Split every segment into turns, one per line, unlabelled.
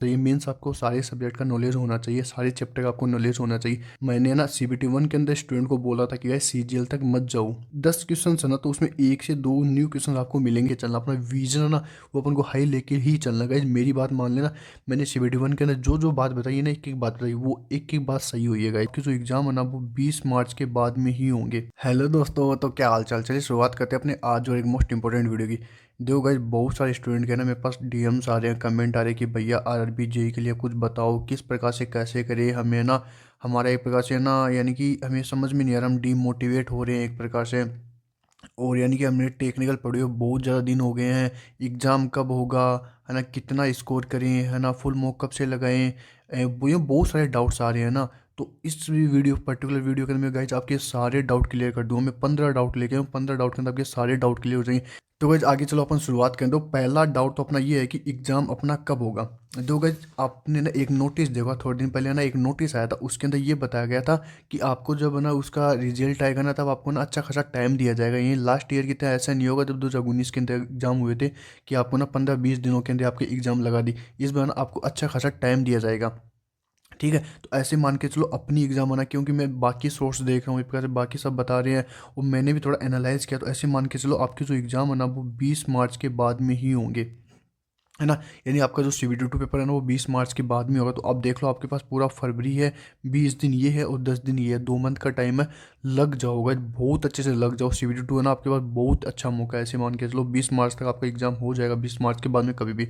चाहिए। मीन्स आपको सारे सब्जेक्ट का नॉलेज होना चाहिए, सारे चैप्टर का आपको नॉलेज होना चाहिए। मैंने ना CBT 1 के अंदर स्टूडेंट को बोला था कि गाइस CGL तक मत जाओ। 10 क्वेश्चन है ना, तो उसमें 1 से 2 न्यू क्वेश्चन आपको मिलेंगे। चलना अपना विजन है ना, वो अपन को हाई लेके ही चलना। गाइस मेरी बात मान लेना, मैंने CBT 1 के अंदर जो जो बात बताई है ना, एक एक बात बताई, वो एक एक बात सही हुई है गाइस। कि जो एग्जाम है ना, वो 20 मार्च के बाद में ही होंगे। हेलो दोस्तों, तो क्या हाल चाल। चलिए शुरुआत करते हैं अपने आज और एक मोस्ट इंपॉर्टेंट वीडियो की। देखो गाइस, बहुत सारे स्टूडेंट के ना मेरे पास DMs आ रहे हैं, कमेंट आ रहे हैं कि भैया RRB JEE के लिए कुछ बताओ, किस प्रकार से कैसे करें। हमें ना हमारा एक प्रकार से ना, यानी कि हमें समझ में नहीं आ रहा, हम डीमोटिवेट हो रहे हैं एक प्रकार से। और यानी कि हमने टेक्निकल पढ़ी हो बहुत ज़्यादा दिन हो गए हैं, एग्ज़ाम कब होगा, है ना, कितना स्कोर करें, है ना, फुल मॉक कब से लगाएं। वो ये बहुत सारे डाउट्स आ रहे हैं ना। तो इस वीडियो पर्टिकुलर वीडियो के अंदर मैं गाइज आपके सारे डाउट क्लियर कर दूंगा। मैं 15 डाउट लेके आऊँ, 15 डाउट के अंदर आपके सारे डाउट क्लियर हो जाएंगे। तो गाइज आगे चलो अपन शुरुआत करें। तो पहला डाउट तो अपना ये है कि एग्ज़ाम अपना कब होगा। तो गाइज आपने ना एक नोटिस देखा थोड़े दिन पहले ना, एक नोटिस आया था, उसके अंदर ये बताया गया था कि आपको जब ना उसका रिजल्ट आएगा ना, तब आपको ना अच्छा खासा टाइम दिया जाएगा। ये लास्ट ईयर की तरह ऐसा नहीं होगा जब 2019 के अंदर एग्जाम हुए थे कि आपको ना 15-20 दिनों के अंदर आपके एग्जाम लगा दी। इस बार ना आपको अच्छा खासा टाइम दिया जाएगा। ठीक है, तो ऐसे मान के चलो अपनी एग्जाम आना, क्योंकि मैं बाकी सोर्स देख रहा हूँ, एक प्रकार से बाकी सब बता रहे हैं और मैंने भी थोड़ा एनालाइज किया, तो ऐसे मान के चलो आपके जो एग्जाम है ना, वो 20 मार्च के बाद में ही होंगे, है ना। यानी आपका जो CBT 2 पेपर है ना, वो 20 मार्च के बाद में होगा। तो आप देख लो, आपके पास पूरा फरवरी है, 20 दिन ये है और 10 दिन ये है, 2 मंथ का टाइम है। लग जाओगा, बहुत अच्छे से लग जाओ। CBT 2 है ना, आपके पास बहुत अच्छा मौका है। ऐसे मान के चलो 20 मार्च तक आपका एग्जाम हो जाएगा, 20 मार्च के बाद में कभी भी।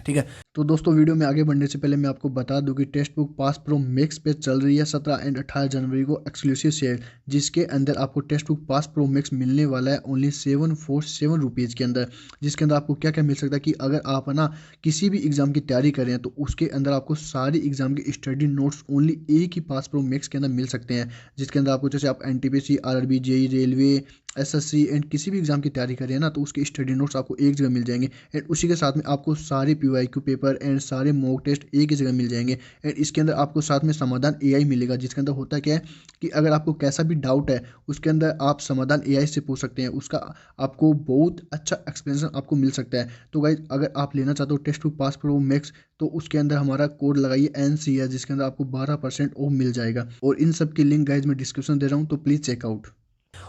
ठीक है, तो दोस्तों वीडियो में आगे बढ़ने से पहले मैं आपको बता दूं कि text book pass pro max पे चल रही है 17 एंड 18 जनवरी को एक्सक्लूसिव सेल, जिसके अंदर आपको text book pass pro max मिलने वाला है ओनली 747 रुपीज़ के अंदर। जिसके अंदर आपको क्या क्या मिल सकता है कि अगर आप है ना किसी भी एग्जाम की तैयारी कर रहे हैं, तो उसके अंदर आपको सारी एग्जाम के स्टडी नोट्स ओनली एक ही पास प्रो मैक्स के अंदर मिल सकते हैं। जिसके अंदर आपको जैसे आप NTPC, RRB JEE, railway, SSC and किसी भी एग्जाम की तैयारी कर रहे हैं ना, तो उसके स्टडी नोट्स आपको एक जगह मिल जाएंगे। एंड उसी के साथ में आपको सारे PYQ पेपर एंड सारे मॉक टेस्ट एक ही जगह मिल जाएंगे। एंड इसके अंदर आपको साथ में समाधान AI मिलेगा, जिसके अंदर होता क्या है कि अगर आपको कैसा भी डाउट है, उसके अंदर आप समाधान AI से पूछ सकते हैं। उसका आपको बहुत अच्छा एक्सप्लेनेशन आपको मिल सकता है। तो गाइज अगर आप लेना चाहते हो text book pass pro max, तो उसके अंदर हमारा कोड लगाइए NCS, जिसके अंदर आपको 12% ऑफ मिल जाएगा। और इन सब की लिंक गाइज मैं डिस्क्रिप्शन दे रहा हूँ, तो प्लीज़ चेकआउट।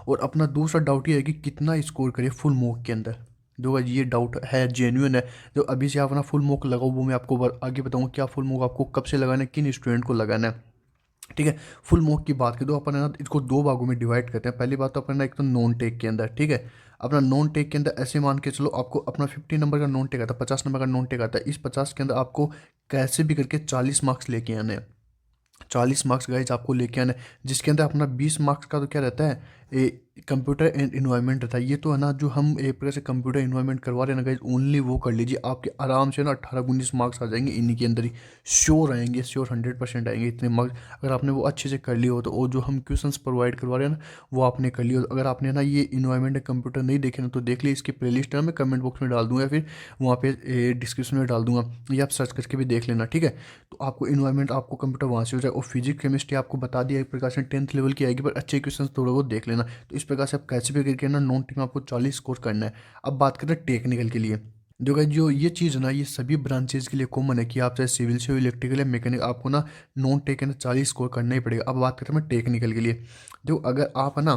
और अपना दूसरा डाउट ये है कि कितना स्कोर करे फुल मॉक के अंदर। दो ये डाउट है, जेन्युइन है। जो अभी से आप अपना फुल मॉक लगाओ, वो मैं आपको आगे बताऊंगा क्या फुल मॉक आपको कब से लगाना है, किन स्टूडेंट को लगाना है। ठीक है, फुल मॉक की बात करें तो अपन है ना इसको दो भागों में डिवाइड करते हैं। पहली बात तो अपन ना एक तो नॉन टेक के अंदर, ठीक है, अपना नॉन टेक के अंदर ऐसे मान के चलो आपको अपना 50 नंबर का नॉन टेक आता है, 50 नंबर का नॉन टेक आता है। इस 50 के अंदर आपको कैसे भी करके 40 मार्क्स लेके आने हैं। 40 मार्क्स गाइज आपको लेके आना है, जिसके अंदर अपना 20 मार्क्स का तो क्या रहता है, कंप्यूटर एंड इन्वायरमेंट रहता है। ये तो है ना, जो हम एक प्रकार से कंप्यूटर इन्वायरमेंट करवा रहे हैं ना गाइज, ओनली वो कर लीजिए, आपके आराम से ना 18-19 मार्क्स आ जाएंगे इन्हीं के अंदर ही। श्योर आएंगे, श्योर 100% आएंगे इतने मार्क्स, अगर आपने वो अच्छे से कर लिए हो तो। और जो हम क्वेश्चंस प्रोवाइड करवा रहे हैं ना, वो आपने कर लिए हो। अगर आपने ना ये इन्वायरमेंट कंप्यूटर नहीं देखे ना, तो देख ली, इसकी प्लेलिस्ट है, मैं कमेंट बॉक्स में डाल दूंगा या फिर वहाँ पे डिस्क्रिप्शन में डाल दूंगा, या आप सर्च करके भी देख लेना। ठीक है, तो आपको इन्वायरमेंट, आपको कंप्यूटर वहाँ से हो जाए। और फिजिक्स केमिस्ट्री आपको बता दिया एक प्रकार से 10th लेवल की आएगी, पर अच्छे क्वेश्चन थोड़ा बहुत देख लेना। तो इस प्रकार से आप कैसे भी करके ना नॉन टेक में आपको 40 स्कोर करना है। अब बात करें टेक्निकल के लिए, जो गाइस जो ये चीज़ है ना, ये सभी ब्रांचेज के लिए कॉमन है कि आप चाहे सिविल से हो, इलेक्ट्रिकल या मैकेनिकल, आपको ना नॉन टेक के ना 40 स्कोर करना ही पड़ेगा। अब बात करते हैं टेक्निकल के लिए। देखो अगर आप है ना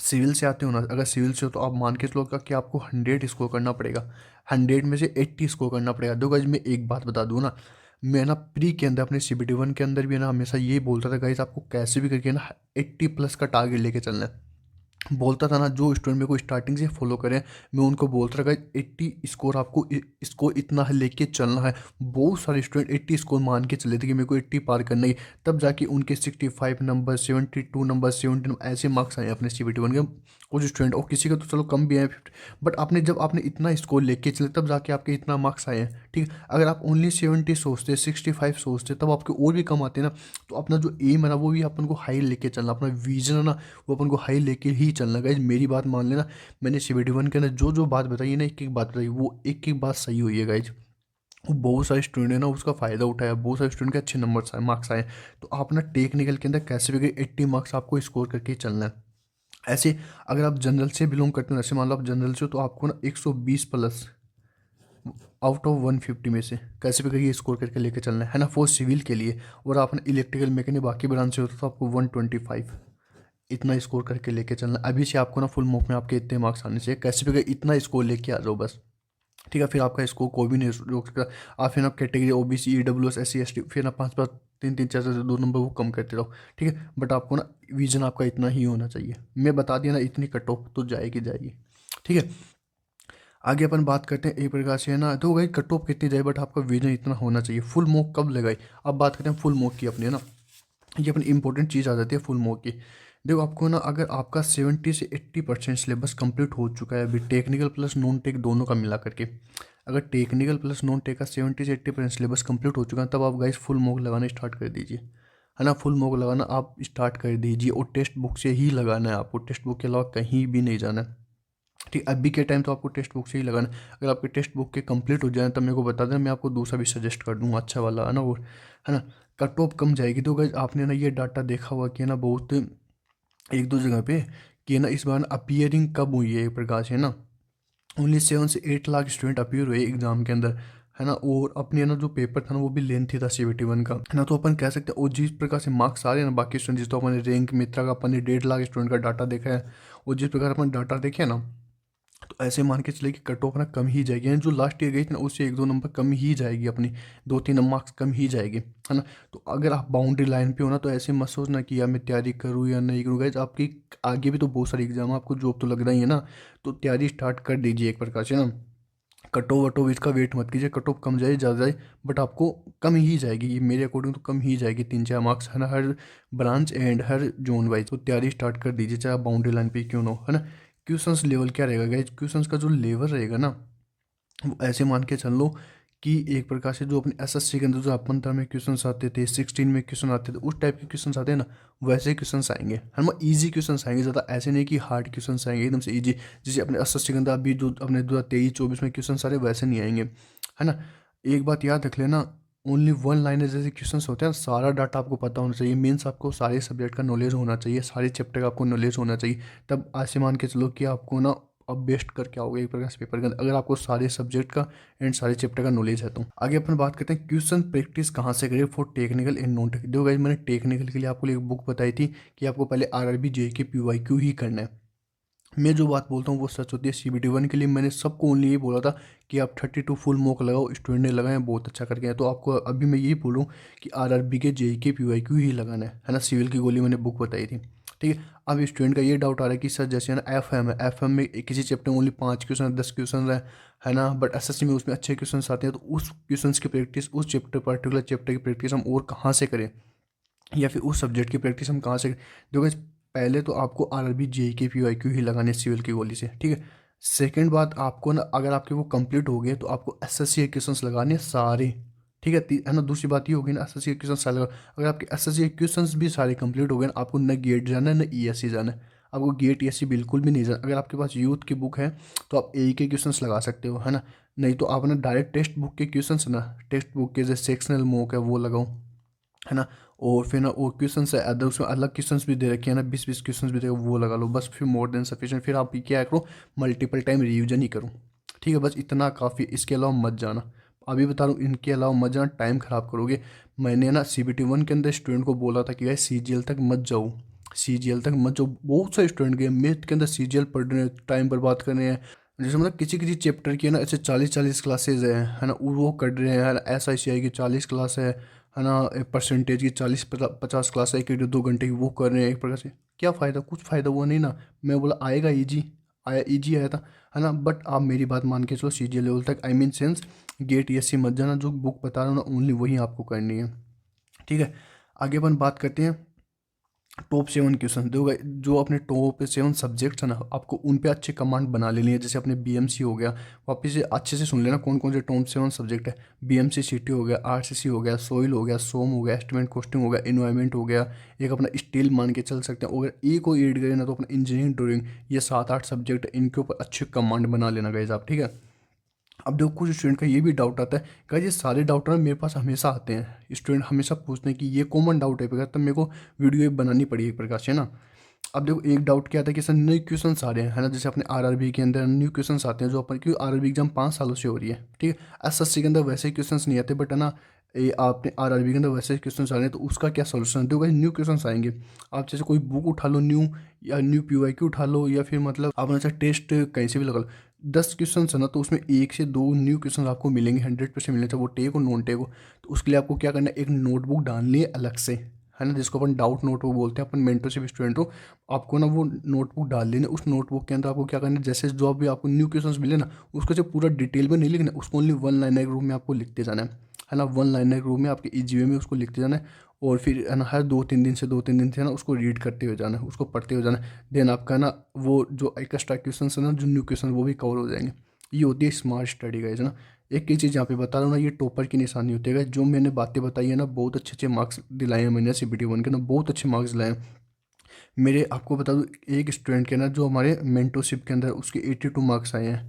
सिविल से आते हो ना, अगर सिविल से हो तो आप मान के चलो कि आपको 100 स्कोर करना पड़ेगा, 100 में से 80 स्कोर करना पड़ेगा। दो गाइज मैं एक बात बता दूँ ना, मैं ना प्री के अंदर अपने CBT 1 के अंदर भी है ना हमेशा यही बोलता था गाइज, आपको कैसे भी करके ना 80+ का टारगेट लेके चलना है। बोलता था ना, जो स्टूडेंट मेरे को स्टार्टिंग से फॉलो करें, मैं उनको बोलता था गाइस 80 स्कोर आपको स्कोर इतना लेके चलना है। बहुत सारे स्टूडेंट 80 स्कोर मान के चले थे कि मेरे को 80 पार करना ही, तब जाके उनके 65 नंबर, 72 नंबर, 70 ऐसे मार्क्स आए अपने CBT 1 के कुछ स्टूडेंट। और किसी का तो चलो कम भी आए 50, बट आपने जब आपने इतना स्कोर लेके चले तब जाके आपके इतना मार्क्स आए हैं। ठीक है, अगर आप ओनली 70 सोचते, 65 सोचते, तब आपके और भी कम आते ना। तो अपना जो एम है ना, वो भी अपन को हाई लेके चलना, अपना विजन है ना, वो अपन को हाई लेके ही चलना। गाइज मेरी बात मान लेना, मैंने CBT 1 के अंदर जो जो बात बताई है ना, एक एक बात बताई, वो एक एक बात सही हुई है गाइज। वो बहुत सारे स्टूडेंट है ना उसका फ़ायदा उठाया, बहुत सारे स्टूडेंट के अच्छे नंबर मार्क्स आए। तो आप ना टेक्निकल के अंदर कैसे भी 80 मार्क्स आपको स्कोर करके ही चलना है। ऐसे अगर आप जनरल से बिलोंग करते हो, ऐसे मान लो आप जनरल से हो, तो आपको ना 120 प्लस आउट ऑफ 150 में से कैसे भी करिए स्कोर करके लेके चलना है ना, फॉर सिविल के लिए। और आपने इलेक्ट्रिकल मैकेनिक बाकी ब्रांच से होता तो आपको 125 इतना स्कोर करके लेके चलना। अभी से आपको ना फुल मॉक में आपके इतने मार्क्स आने चाहिए, कैसे भी करिए इतना स्कोर लेके आ जाओ बस, ठीक है। फिर आपका स्कोर कोई भी नहीं रोक सकता। आप फिर ना category OBC EWS SC ST फिर ना 5 5 3 3 4 4 2 नंबर वो कम करते रहो, ठीक है। बट आपको ना विजन आपका इतना ही होना चाहिए, मैं बता दिया ना, इतनी कट ऑफ तो जाएगी जाएगी, ठीक है। आगे अपन बात करते हैं एक प्रकार से है ना, तो भाई कट ऑफ कितनी जाए बट आपका विजन इतना होना चाहिए। फुल मॉक कब लगाई, अब बात करते हैं फुल मॉक की अपनी, है ना। ये अपनी इंपॉर्टेंट चीज़ आ जाती है फुल मॉक की। देखो आपको ना, अगर आपका 70 से 80% सिलेबस कंप्लीट हो चुका है अभी टेक्निकल प्लस नॉन टेक दोनों का मिला करके, अगर टेक्निकल प्लस नॉन टेक का 70 से 80% सिलेबस कंप्लीट हो चुका है, तब आप गाइस फुल मॉक लगाना स्टार्ट कर दीजिए, है ना। फुल मॉक लगाना आप स्टार्ट कर दीजिए, और टेक्स्ट बुक से ही लगाना है आपको, टेक्स्ट बुक के अलावा कहीं भी नहीं जाना है, ठीक। अभी के टाइम तो आपको टेक्स्ट बुक से ही लगाना है। अगर आपके टेक्स्ट बुक के कंप्लीट हो जाए तब मेरे को बता देना, मैं आपको दूसरा भी सजेस्ट कर दूंगा अच्छा वाला, है ना। वो है ना, कट ऑफ कम जाएगी। तो गाइस आपने ना ये डाटा देखा हुआ कि है ना बहुत एक दो जगह पे, कि है ना इस बार अपीयरिंग कब हुई है एक प्रकार से, है ना। ओनली 7 से 8 लाख स्टूडेंट अपीयर हुए एग्जाम के अंदर, है ना। और अपने ना जो पेपर था ना वो भी लेंथी था CBT 1 का, है ना। तो अपन कह सकते हैं, और जिस प्रकार से मार्क्स आ रहे हैं ना बाकी स्टूडेंट, जिस तो अपने रैंक मित्रा का अपन ने 1.5 लाख स्टूडेंट का डाटा देखा है, और जिस प्रकार अपन डाटा देखे ना, तो ऐसे मान के चले कि कट ऑफ ना कम ही जाएगी, यानी जो लास्ट ईयर गई थी ना उससे 1 2 नंबर कम ही जाएगी, अपनी 2 3 मार्क्स कम ही जाएगी, है ना। तो अगर आप बाउंड्री लाइन पे हो ना, तो ऐसे मत सोचना कि यार मैं तैयारी करूँ या नहीं करूँ। गाइस आपकी आगे भी तो बहुत सारे एग्जाम, आपको जॉब तो लग रही है ना, तो तैयारी स्टार्ट कर दीजिए एक प्रकार से ना। कट ऑफ वट ऑफ इसका वेट मत कीजिए, कट ऑफ कम जाए ज़्यादा जाए, बट आपको कम ही जाएगी, ये मेरे अकॉर्डिंग तो कम ही जाएगी 3 4 मार्क्स, है ना, हर ब्रांच एंड हर जोन वाइज। तो तैयारी स्टार्ट कर दीजिए चाहे आप बाउंड्री लाइन पे क्यों ना हो, है ना। क्वेश्चंस लेवल क्या रहेगा गाइज, क्वेश्चंस का जो लेवल रहेगा ना, वो ऐसे मान के चल लो कि एक प्रकार से जो अपने SSC के अंदर जो अपन तरह में क्वेश्चन आते थे, 16 में क्वेश्चन आते थे, उस टाइप के क्वेश्चन आते हैं ना, वैसे क्वेश्चन आएंगे, है ना। ईजी क्वेश्चन आएंगे, ज़्यादा ऐसे नहीं कि हार्ड क्वेश्चन आएंगे एकदम से ईजी, जैसे अपने SSC के अंदर अभी जो अपने 2023 24 में क्वेश्चन आ रहे वैसे नहीं आएंगे, है ना। एक बात याद रख लेना, ओनली वन लाइनर जैसे क्वेश्चन होते हैं, सारा डाटा आपको पता होना चाहिए, मीन्स आपको सारे सब्जेक्ट का नॉलेज होना चाहिए, सारे चैप्टर का आपको नॉलेज होना चाहिए, तब ऐसे मान के चलो कि आपको ना अब बेस्ट करके आओगे एक प्रकार से पेपर के अंदर, अगर आपको सारे सब्जेक्ट का एंड सारे चैप्टर का नॉलेज है तो। आगे अपन बात करते हैं क्वेश्चन प्रैक्टिस कहाँ से करें for technical and non technical. देखो गाइस मैंने टेक्निकल के लिए आपको एक बुक बताई थी कि आपको पहले RRB JK PYQ ही करना है। मैं जो बात बोलता हूँ वो सच होती है। CBT 1 के लिए मैंने सबको ओनली ये बोला था कि आप 32 फुल मॉक लगाओ, स्टूडेंट ने लगाए बहुत अच्छा करके हैं। तो आपको अभी मैं यही बोलूँ कि RRB के JK PYQ ही लगाना है ना। सिविल की गोली मैंने बुक बताई थी, ठीक है। अब स्टूडेंट का ये डाउट आ रहा है कि सर जैसे है ना FM है, FM में किसी चैप्टर में ओनली 5 क्वेश्चन 10 क्वेश्चन है ना, बट SSC में उसमें अच्छे क्वेश्चन आते हैं, तो उस क्वेश्चन की प्रैक्टिस, उस चैप्टर पर्टिकुलर चैप्टर की प्रैक्टिस हम और कहाँ से करें, या फिर उस सब्जेक्ट की प्रैक्टिस हम कहाँ से करें। देखो guys, पहले तो आपको RRB JK PYQ ही लगाने है सिविल की गोली से, ठीक है। सेकंड बात, आपको ना अगर आपके वो कंप्लीट हो गए तो आपको SSC के क्वेश्चंस लगाने हैं सारे, ठीक है। है ना। दूसरी बात ये होगी ना, SSC के क्वेश्चन सारे अगर आपके SSC के क्वेश्चंस भी सारे कंप्लीट हो गए ना, आपको न गेट जाना है न ESC जाना है, आपको गेट ESC बिल्कुल भी नहीं जाना। अगर आपके पास यूथ की बुक है तो आप AE के क्वेश्चंस लगा सकते हो, है ना। नहीं तो आप ना डायरेक्ट टेक्स्ट बुक के क्वेश्चंस ना, टेक्स्ट बुक के जैसे सेक्शनल मॉक है वो लगाओ, है ना। और फिर ना और क्वेश्चन है अदर, उसमें अलग क्वेश्चन भी दे रखे हैं ना, 20 20 क्वेश्चन भी दे वो लगा लो बस, फिर मोर देन सफिशिएंट। फिर आप क्या करो, मल्टीपल टाइम रिवीजन ही करो, ठीक है। बस इतना काफ़ी, इसके अलावा मत जाना। अभी बता रहा हूँ, इनके अलावा मत जाना, टाइम ख़राब करोगे। मैंने ना CBT 1 के अंदर स्टूडेंट को बोला था कि भाई CGL तक मत जाओ, CGL तक मत जाओ। बहुत सारे स्टूडेंट गए मैथ के अंदर CGL पढ़ रहे हैं, टाइम बर्बाद कर रहे हैं। जैसे मतलब किसी किसी चैप्टर की है ना ऐसे 40 40 क्लासेज है ना, वो कर रहे हैं यार। SICI की 40 क्लास है ना, परसेंटेज की 40 50 क्लास है, 1 2 घंटे की वो कर रहे हैं एक प्रकार से। क्या फ़ायदा, कुछ फ़ायदा हुआ नहीं ना। मैं बोला आएगा ईजी, आया ईजी आया था, है ना। बट आप मेरी बात मान के चलो, CGL लेवल तक, I mean sense gate ESC मत जाना। जो बुक बता रहा हूँ ना ओनली वही आपको करनी है, ठीक है। आगे अपन बात करते हैं टॉप 7 क्वेश्चन। देखो जो अपने टॉप 7 सब्जेक्ट्स हैं ना, आपको उन पे अच्छे कमांड बना लेनी है। जैसे अपने BMC हो गया, वापस से अच्छे से सुन लेना कौन कौन से टॉप 7 सब्जेक्ट है। BMC CT हो गया, RCC हो गया, सोइल हो गया, सोम हो गया, एस्टिमेट कॉस्टिंग हो गया, इन्वायरमेंट हो गया, एक अपना स्टील मान के चल सकते हैं। अगर एक को ऐड करें ना तो अपना इंजीनियरिंग ड्राइंग, ये 7 8 सब्जेक्ट, इनके ऊपर अच्छे कमांड बना लेना गाइज आप, ठीक है। अब देखो कुछ स्टूडेंट का ये भी डाउट आता है, गाइस ये सारे डाउट ना मेरे पास हमेशा आते हैं। स्टूडेंट हमेशा पूछते हैं कि ये कॉमन डाउट है, तब मेरे को वीडियो बनानी पड़ी एक प्रकार से ना। अब देखो एक डाउट क्या आता है कि सर न्यू क्वेश्चंस आ रहे हैं, है ना, जैसे अपने आरआरबी के अंदर न्यू क्वेश्चंस आते हैं जो अपन, क्योंकि आरआरबी एग्जाम 5 सालों से हो रही है, ठीक है। एसएससी के अंदर वैसे क्वेश्चंस नहीं आते, बट है ना ये आपने आरआरबी के अंदर वैसे क्वेश्चंस आ रहे हैं, तो उसका क्या सोल्यूशन है? देखो न्यू क्वेश्चंस आएंगे, आप जैसे कोई बुक उठा लो न्यू, या न्यू पीवाईक्यू उठा लो, या फिर मतलब आप अच्छा टेस्ट कहीं से भी लगा लो, 10 क्वेश्चन है ना, तो उसमें 1 से 2 न्यू क्वेश्चन आपको मिलेंगे, 100% मिलेंगे, चाहे वो टेक हो नॉन टेक हो। तो उसके लिए आपको क्या करना है, एक नोटबुक डालनी है अलग से, है ना, जिसको अपन डाउट नोटबुक बोलते हैं, अपन मेंटरशिप स्टूडेंट हो, आपको ना वो नोटबुक डाल लेना। उस नोटबुक के अंदर आपको क्या करना है, जैसे जो भी आपको न्यू क्वेश्चंस मिले ना, उसको जो पूरा डिटेल में नहीं लिखना, उसको ओनली वन लाइनर रूप में आपको लिखते जाना है ना, वन लाइनर रूप में आपके ईजीवे में उसको लिखते जाना है। और फिर है ना हर 2-3 दिन से है ना उसको रीड करते हुए जाना है, उसको पढ़ते हुए जाना है। देन आपका ना वो जो एक्स्ट्रा क्वेश्चन है ना, जो न्यू क्वेश्चन वो भी कवर हो जाएंगे। ये होती है स्मार्ट स्टडी गाइस ना। एक ही चीज़ यहाँ पे बता रहा हूँ ना, ये टॉपर की निशानी होती है guys। जो मैंने बातें बताई है ना, बहुत अच्छे अच्छे मार्क्स दिलाए हैं मैंने CBT 1 के ना, बहुत अच्छे मार्क्स दिलाए हैं मेरे। आपको बता दूँ एक स्टूडेंट के ना जो हमारे मेंटोरशिप के अंदर उसके 82 मार्क्स आए हैं,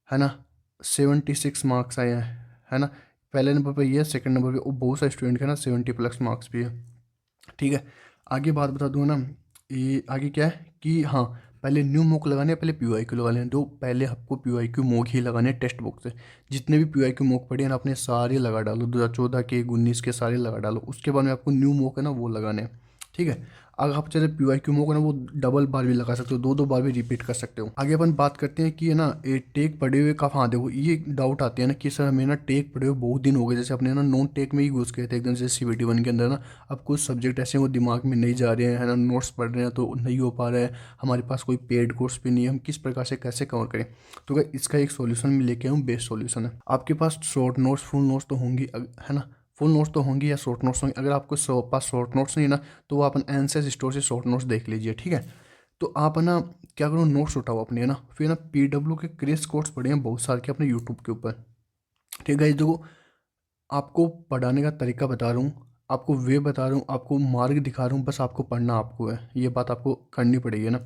है ना, 76 मार्क्स आए हैं, है ना। पहले नंबर पर ये है, सेकंड नंबर पे, और बहुत सारे स्टूडेंट के ना 70+ मार्क्स भी है, ठीक है। आगे बात बता दूँ ना, ये आगे क्या है कि हाँ, पहले न्यू मॉक लगाने हैं, पहले पीवाईक्यू लगाने हैं। तो पहले आपको पीवाईक्यू मॉक ही लगाने हैं टेक्स्ट बुक से। जितने भी पीवाईक्यू मॉक पढ़े हैं ना, अपने सारे लगा डालो, 2014 के 19 के सारे लगा डालो। उसके बाद में आपको न्यू मॉक है ना वो लगाने हैं, ठीक है। अगर आप चाहे पीवाईक्यू मॉक है ना वो डबल बार भी लगा सकते हो, 2-2 बार भी रिपीट कर सकते हो। आगे अपन बात करते हैं कि है ना ये टेक पढ़े हुए का, हाँ देखो ये डाउट आते हैं ना कि सर हमें ना टेक पढ़े हुए बहुत दिन हो गए, जैसे अपने ना नॉन टेक में ही घुस गए थे एकदम, जैसे CBT 1 के अंदर ना। अब कुछ सब्जेक्ट ऐसे हैं वो दिमाग में नहीं जा रहे हैं, है ना, नोट्स पढ़ रहे हैं तो नहीं हो पा रहा है, हमारे पास कोई पेड कोर्स भी नहीं है, हम किस प्रकार से कैसे कवर करें? तो क्या इसका एक सॉल्यूशन मैं लेके आऊँ, बेस्ट सॉल्यूशन है। आपके पास शॉर्ट नोट्स फुल नोट्स तो होंगी, है ना, फुल नोट्स तो होंगी या शॉर्ट नोट्स होंगे। अगर आपको पास शॉर्ट नोट्स नहीं है ना, तो वो अपन एनसेस स्टोर से शॉर्ट नोट्स देख लीजिए, ठीक है। तो आप है ना क्या करो, नोट्स उठाओ अपने, है ना, फिर ना PW के क्रेश कोर्स पढ़े हैं बहुत सारे के अपने यूट्यूब के ऊपर, ठीक है। देखो आपको पढ़ाने का तरीका बता रहा हूँ, आपको वे बता रहा हूँ, आपको मार्ग दिखा रहा हूँ, बस आपको पढ़ना आपको है, ये बात आपको करनी पड़ेगी ना।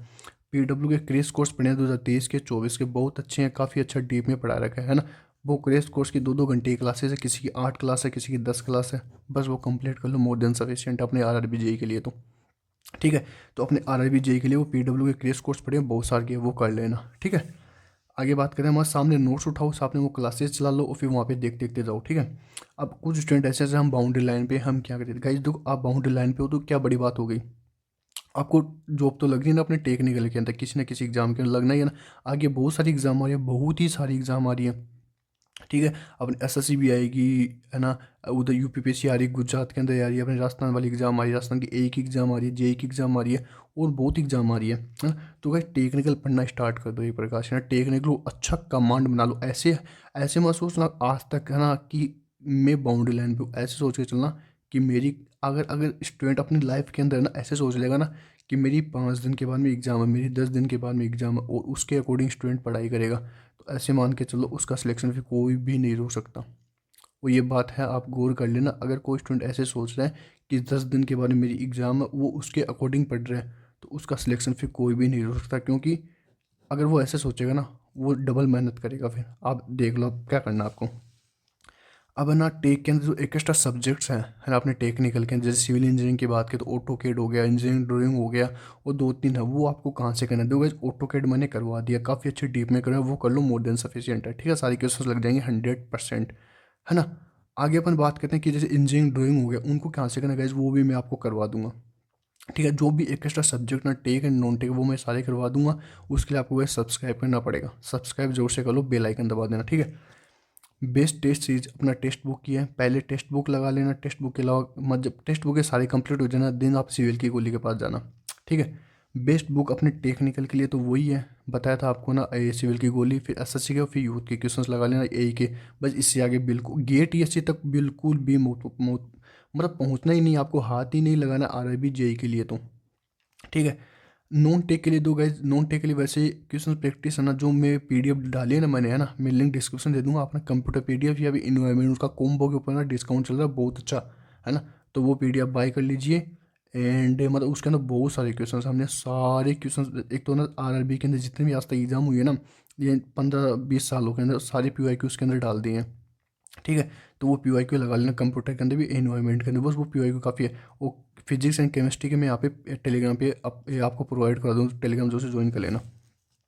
PW के क्रेश कोर्स पढ़े हैं 2023 के 24 के, बहुत अच्छे हैं, काफ़ी अच्छा डीप में पढ़ा रखा है ना। वो क्रेश कोर्स की 2-2 घंटे की क्लासेस है, किसी की 8 क्लास है, किसी की 10 क्लास है, बस वो कंप्लीट कर लो, मोर देन सफिशिएंट है अपने RRB JEE के लिए तो, ठीक है। तो अपने RRB JEE के लिए वो PW के क्रेश कोर्स पढ़े हैं बहुत सारे के, वो कर लेना, ठीक है। आगे बात करें, हमारे सामने नोट्स उठाओ, सामने वो क्लासेस चला लो और फिर वहाँ पे देखते देखते जाओ, ठीक है। अब कुछ स्टूडेंट ऐसे ऐसे हम बाउंड्री लाइन पे हम क्या करते थे गाइस, देखो आप बाउंड्री लाइन पे हो तो क्या बड़ी बात हो गई, आपको जॉब तो लग रही है ना अपने टेक्निकल के अंदर, किसी ना किसी एग्जाम के अंदर लगना ही है ना। आगे बहुत सारी एग्जाम आ रही है, बहुत ही सारी एग्जाम आ रही है, ठीक है। अपने SSC भी आएगी, है ना, उधर UPPSC आ रही है, गुजरात के अंदर आ रही है, अपने राजस्थान वाली एग्जाम आ रही है, राजस्थान की एक एग्जाम आ रही है, JEE की एग्जाम आ रही है, और बहुत एग्जाम आ रही है। तो भाई टेक्निकल पढ़ना स्टार्ट कर दो, ये प्रकाश है ना, टेक्निकल अच्छा कमांड बना लो। ऐसे ऐसे मत सोचना आज तक है ना कि मैं बाउंड्री लाइन पे हूँ, ऐसे सोच के चलना कि मेरी, अगर अगर स्टूडेंट अपनी लाइफ के अंदर ना ऐसे सोच लेगा ना कि मेरी 5 दिन के बाद में एग्ज़ाम है, मेरी 10 दिन के बाद में एग्ज़ाम है, और उसके अकॉर्डिंग स्टूडेंट पढ़ाई करेगा, तो ऐसे मान के चलो उसका सिलेक्शन फिर कोई भी नहीं रोक सकता। वो ये बात है, आप गौर कर लेना। अगर कोई स्टूडेंट ऐसे सोच रहा है कि 10 दिन के बाद में मेरी एग्ज़ाम है, वो उसके अकॉर्डिंग पढ़ रहा है, तो उसका सिलेक्शन फिर कोई भी नहीं रोक सकता। क्योंकि अगर वो ऐसे सोचेगा ना, वो डबल मेहनत करेगा। फिर आप देख लो अब क्या करना है आपको। अब है ना टेक के अंदर जो एक्स्ट्रा सब्जेक्ट्स हैं, है ना, अपने टेक्निकल के अंदर, जैसे सिविल इंजीनियरिंग की बात करें तो ऑटोकेड हो गया, इंजीनियरिंग ड्राइंग हो गया, और 2-3 है, वो आपको कहाँ से करना है? देखो ऑटोकेड मैंने करवा दिया, काफ़ी अच्छे डीप में करवा, वो कर लो, मोर देन सफिशियंट है, ठीक है। सारी क्वेश्चन लग जाएंगे 100%, है ना। आगे अपन बात करते हैं कि जैसे इंजीनियरिंग ड्राइंग हो गया, उनको कहाँ से करना गाइस, वो भी मैं आपको करवा दूंगा, ठीक है। जो भी एक्स्ट्रा सब्जेक्ट ना टेक एंड नॉन टेक, वो मैं सारे करवा दूंगा। उसके लिए आपको वह सब्सक्राइब करना पड़ेगा, सब्सक्राइब जोर से कर लो, बेल आइकन दबा देना, ठीक है। बेस्ट टेस्ट सीरीज अपना टेस्ट बुक की है, पहले टेस्ट बुक लगा लेना। टेस्ट बुक के अलावा मत, जब टेस्ट बुक के सारे कंप्लीट हो जाना दिन आप सिविल की गोली के पास जाना, ठीक है। बेस्ट बुक अपने टेक्निकल के लिए तो वही है, बताया था आपको ना, सिविल की गोली, फिर SSC के, फिर यूथ के क्वेश्चंस लगा लेना, के। बस इससे आगे बिल्कुल गेट ESC तक बिल्कुल भी मतलब पहुंचना ही नहीं, आपको हाथ ही नहीं लगाना RRB JEE के लिए तो, ठीक है। नॉन टेक के लिए दो गाइज, नॉन टेक के लिए वैसे क्वेश्चन प्रैक्टिस है ना, जो मैं PDF डाली है ना मैंने, है ना, मैं लिंक डिस्क्रिप्शन दे दूंगा, अपना कंप्यूटर PDF या भी इन्वायरमेंट, उसका कॉम्बो के ऊपर ना डिस्काउंट चल रहा है बहुत अच्छा, है ना। तो वो PDF बाय कर लीजिए। एंड मतलब उसके अंदर बहुत सारे क्वेश्चन, हमने सारे क्वेश्चन, एक तो ना RRB के अंदर जितने भी आज तक एग्जाम हुए हैं ना, ये 15-20 सालों के अंदर सारे PYQ उसके अंदर डाल दिए हैं, ठीक है। तो वो PYQ लगा लेना, कंप्यूटर के अंदर भी, एनवायरनमेंट के अंदर, बस वो PYQ काफ़ी है। वो फिजिक्स एंड केमिस्ट्री के मैं यहाँ पे टेलीग्राम पे आपको प्रोवाइड करा दूँ, टेलीग्राम जो से ज्वाइन कर लेना,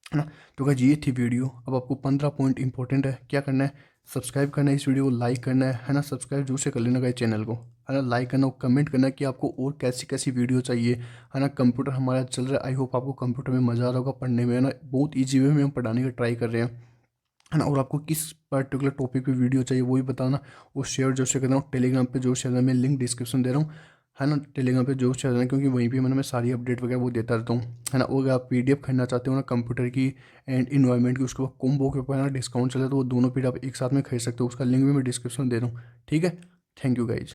है ना। तो गाइस ये थी वीडियो। अब आपको 15 पॉइंट इंपॉर्टेंट है, क्या करना है, सब्सक्राइब करना है, इस वीडियो को लाइक करना है ना, सब्सक्राइब जरूर से कर लेना गाइस चैनल को, है ना, लाइक करना और कमेंट करना कि आपको और कैसी कैसी वीडियो चाहिए, है ना। कंप्यूटर हमारा चल रहा है, आई होप आपको कंप्यूटर में मज़ा आ रहा होगा पढ़ने में, है ना, बहुत ईजी वे में हम पढ़ाने का ट्राई कर रहे हैं, है ना। और आपको किस पर्टिकुलर टॉपिक पे वीडियो चाहिए वो भी बताना, और शेयर जो से कर रहा हूँ टेलीग्राम पे, जो शेयर मैं लिंक डिस्क्रिप्शन दे रहा हूँ, है ना, टेलीग्राम पे जो शेयर है, क्योंकि वहीं पे मैं सारी अपडेट वगैरह वो देता रहता हूँ, है ना। और अगर आप पीडीएफ खरीदना चाहते हो ना कंप्यूटर की एंड इन्वायरमेंट की, उसके बाद कॉम्बो के ऊपर ना डिस्काउंट चल रहा है, तो वो दोनों पीडीएफ आप एक साथ में खरीद सकते हो, उसका लिंक भी मैं डिस्क्रिप्शन दे रहा हूँ, ठीक है। Thank you guys.